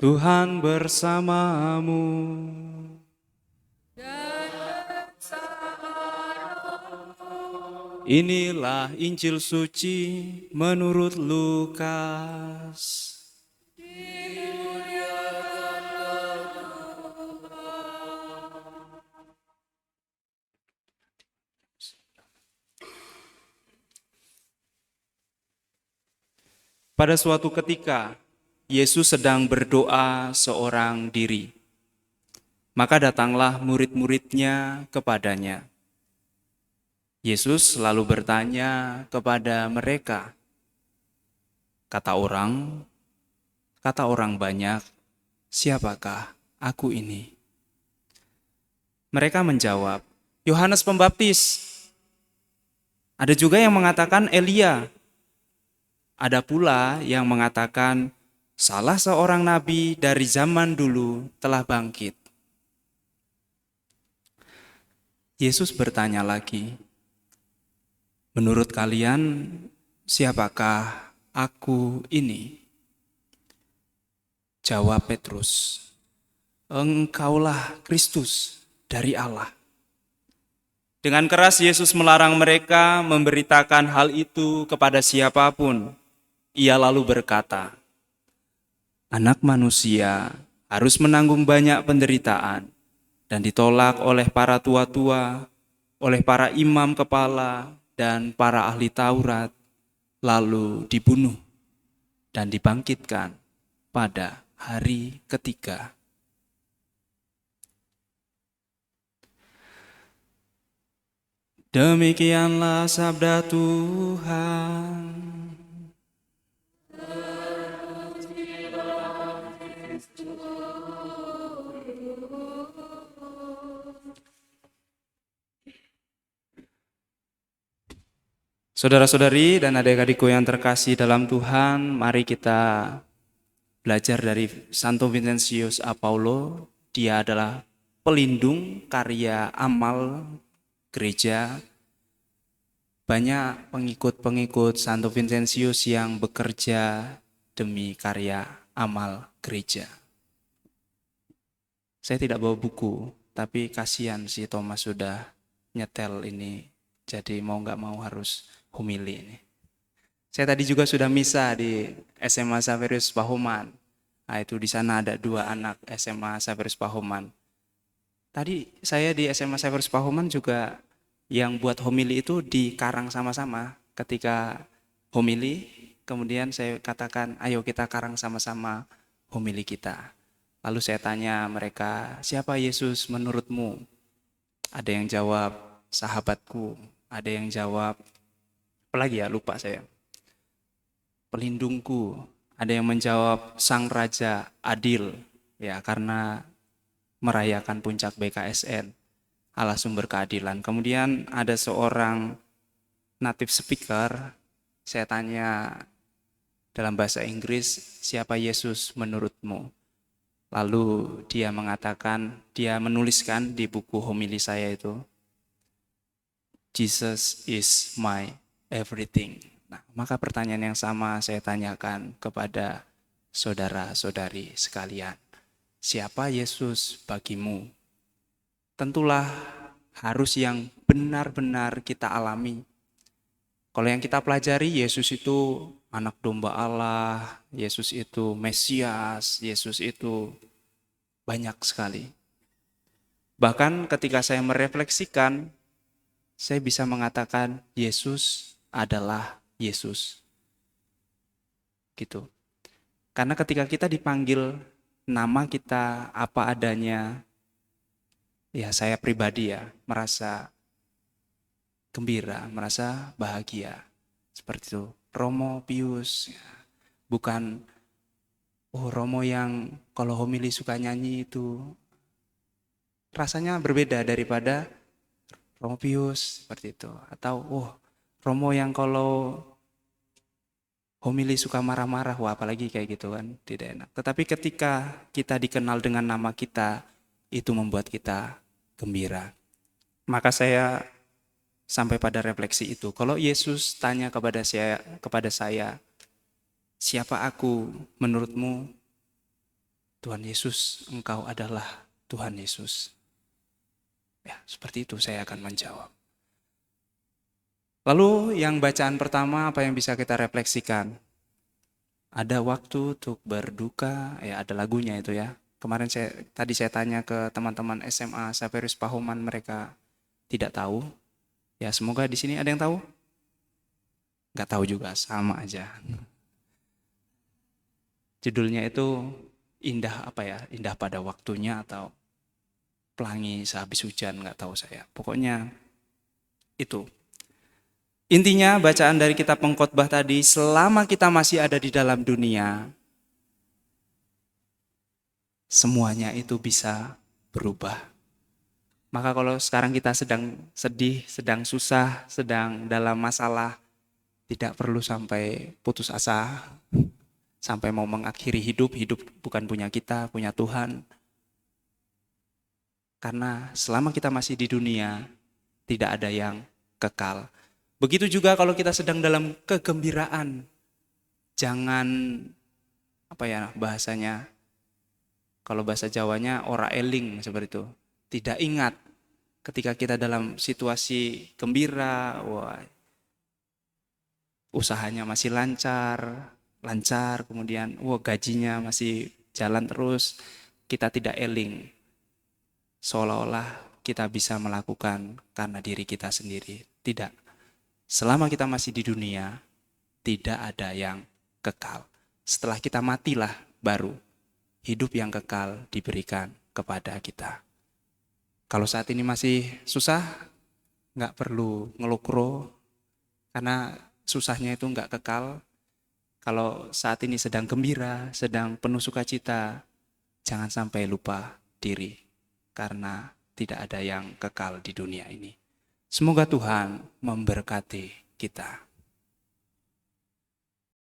Tuhan bersamamu. Inilah Injil suci menurut Lukas. Pada suatu ketika, Yesus sedang berdoa seorang diri. Maka datanglah murid-muridnya kepadanya. Yesus lalu bertanya kepada mereka, kata orang banyak, siapakah aku ini? Mereka menjawab, Yohanes Pembaptis. Ada juga yang mengatakan Elia. Ada pula yang mengatakan salah seorang nabi dari zaman dulu telah bangkit. Yesus bertanya lagi, menurut kalian siapakah aku ini? Jawab Petrus, engkaulah Kristus dari Allah. Dengan keras Yesus melarang mereka memberitakan hal itu kepada siapapun. Ia lalu berkata, Anak manusia harus menanggung banyak penderitaan dan ditolak oleh para tua-tua, oleh para imam kepala dan para ahli Taurat, lalu dibunuh dan dibangkitkan pada hari ketiga. Demikianlah sabda Tuhan. Saudara-saudari dan adik-adikku yang terkasih dalam Tuhan, mari kita belajar dari Santo Vincentius A. Paulo. Dia adalah pelindung karya amal gereja. Banyak pengikut-pengikut Santo Vincentius yang bekerja demi karya amal gereja. Saya tidak bawa buku, tapi kasihan si Thomas sudah nyetel ini. Jadi mau nggak mau harus homili ini. Saya tadi juga sudah misa di SMA Saverius Pahoman. Nah, itu di sana ada 2 anak SMA Saverius Pahoman. Tadi saya di SMA Saverius Pahoman juga yang buat homili itu dikarang sama-sama. Ketika homili, kemudian saya katakan, ayo kita karang sama-sama homili kita. Lalu saya tanya mereka, siapa Yesus menurutmu? Ada yang jawab, sahabatku. Ada yang jawab, apalagi ya, lupa saya. Pelindungku. Ada yang menjawab, Sang Raja Adil. Ya, karena merayakan puncak BKSN, Allah sumber keadilan. Kemudian ada seorang native speaker, saya tanya dalam bahasa Inggris, siapa Yesus menurutmu? Lalu dia mengatakan, dia menuliskan di buku homili saya itu, Jesus is my everything. Nah, maka pertanyaan yang sama saya tanyakan kepada saudara-saudari sekalian. Siapa Yesus bagimu? Tentulah harus yang benar-benar kita alami. Kalau yang kita pelajari, Yesus itu anak domba Allah, Yesus itu Mesias, Yesus itu banyak sekali. Bahkan ketika saya merefleksikan, saya bisa mengatakan Yesus adalah Yesus. Gitu. Karena ketika kita dipanggil nama kita apa adanya, ya saya pribadi ya merasa gembira, merasa bahagia. Seperti itu. Romo Pius, ya. Bukan Romo yang kalau homili suka nyanyi itu. Rasanya berbeda daripada Romo Pius, seperti itu. Atau Romo yang kalau homili suka marah-marah, wah apalagi kayak gitu kan, tidak enak. Tetapi ketika kita dikenal dengan nama kita, itu membuat kita gembira. Maka saya sampai pada refleksi itu. Kalau Yesus tanya kepada saya, siapa aku menurutmu? Tuhan Yesus, Engkau adalah Tuhan Yesus. Ya, seperti itu saya akan menjawab. Lalu yang bacaan pertama apa yang bisa kita refleksikan? Ada waktu untuk berduka, ya ada lagunya itu ya. Kemarin tadi saya tanya ke teman-teman SMA Saverius Pahoman, mereka tidak tahu. Ya semoga di sini ada yang tahu. Nggak tahu juga, sama aja. Judulnya itu indah apa ya? Indah pada waktunya atau pelangi sehabis hujan, nggak tahu saya. Pokoknya itu. Intinya bacaan dari kitab Pengkhotbah tadi, selama kita masih ada di dalam dunia, semuanya itu bisa berubah. Maka kalau sekarang kita sedang sedih, sedang susah, sedang dalam masalah, tidak perlu sampai putus asa, sampai mau mengakhiri hidup bukan punya kita, punya Tuhan. Karena selama kita masih di dunia, tidak ada yang kekal. Begitu juga kalau kita sedang dalam kegembiraan, jangan, apa ya bahasanya, kalau bahasa Jawanya ora eling seperti itu. Tidak ingat ketika kita dalam situasi gembira, wah, usahanya masih lancar, kemudian wah gajinya masih jalan terus, kita tidak eling. Seolah-olah kita bisa melakukan karena diri kita sendiri. Tidak. Selama kita masih di dunia, tidak ada yang kekal. Setelah kita matilah baru hidup yang kekal diberikan kepada kita. Kalau saat ini masih susah, nggak perlu ngelukro, karena susahnya itu nggak kekal. Kalau saat ini sedang gembira, sedang penuh sukacita, jangan sampai lupa diri, karena tidak ada yang kekal di dunia ini. Semoga Tuhan memberkati kita.